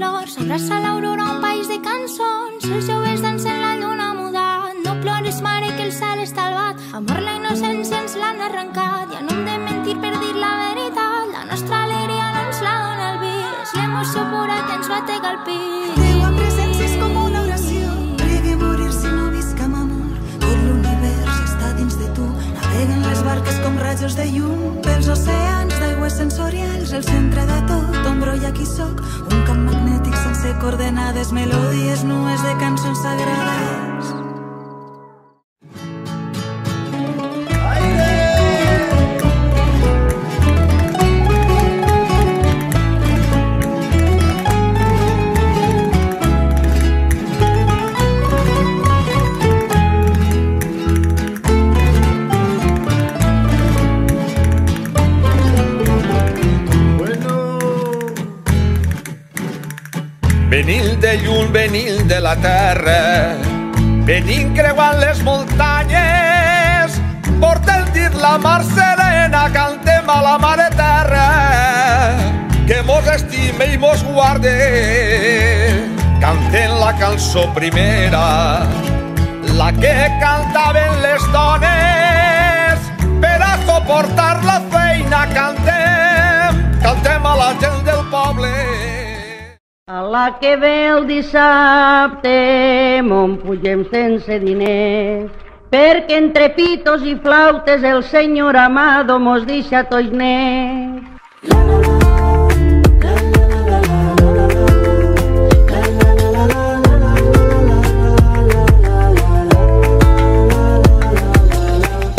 flors, abraça l'aurora un país de cançons. Els joves dansen la lluna mudat. No plores, mare, que el cel està albat. Amor, la innocència ens l'han arrencat. Ja no hem de mentir per dir la veritat. La nostra alegria no ens la dona el vi. És l'emoció pura que ens batega al pit. La teva presència és com una oració. Pregue morir si no visc amb amor. Tot l'univers està dins de tu. Naveguen les barques com rajos de llum pels oceans d'aigües sensorials. El centre de tot, on brolla qui soc. Un camp magnètic sense coordenades, melodies nues de cançons sagrades. Venim de lluny, venim de la terra, venim creuant les muntanyes, portem dir la mar serena, cantem a la mare terra, que mos estime i mos guarde. Cantem la cançó primera, la que cantaven les dones, per a suportar la feina cantem a la gent del poble. A la que ve el dissabte mon pugem sense diners, perquè entre pitos i flautes el senyor Amado mos deixa tots nets.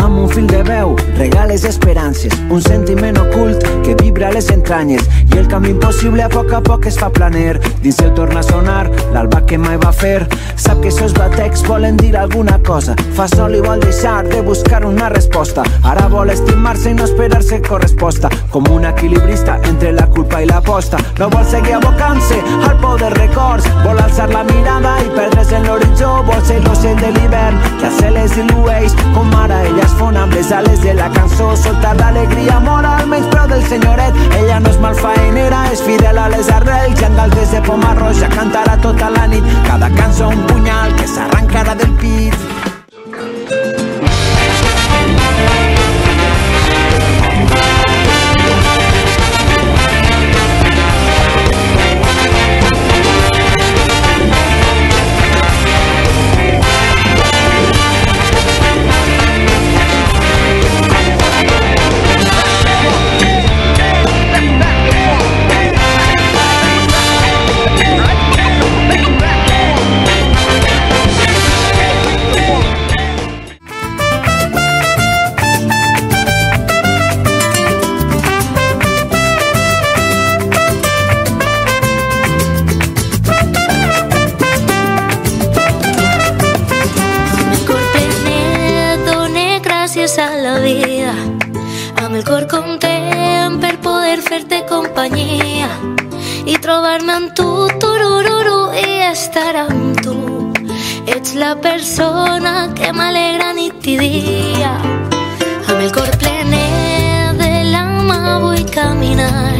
Amb un fil de veu regales esperances, un sentiment ocult que vibra a les entranyes, i el camí impossible a poc es fa planer. Dins el torna a sonar l'alba que mai va fer. Sap que esos batecs volen dir alguna cosa. Fa sol i vol deixar de buscar una resposta. Ara vol estimar-se i no esperar-se corresposta. Com un equilibrista entre la culpa i l'aposta. No vol seguir abocant-se al por de records. Vol alçar la mirada i perdre's en l'horitzó. Vol ser l'ocell de l'hivern que al cel es dilueix. Com ara ella es fon amb les ales de la cançó. Soltar l'alegria mora al menyspreu del senyoret. Ella no és malfaenera, és fidel a les arrels. Jangals des de poma roja cantarà tota la nit. Cada cançó un punyal que s'arrancarà del pit. A la vida, amb el cor content per poder fer-te companyia i trobar-me amb tu, turururu, i estar amb tu. Ets la persona que m'alegra nit i dia. Amb el cor plenet de l'alma vull caminar,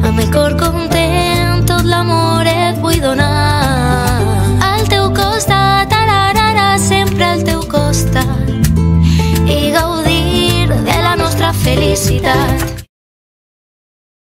amb el cor content tot l'amor et vull donar. Al teu costat, ararara, sempre al teu costat, i gaudir de la nostra felicitat.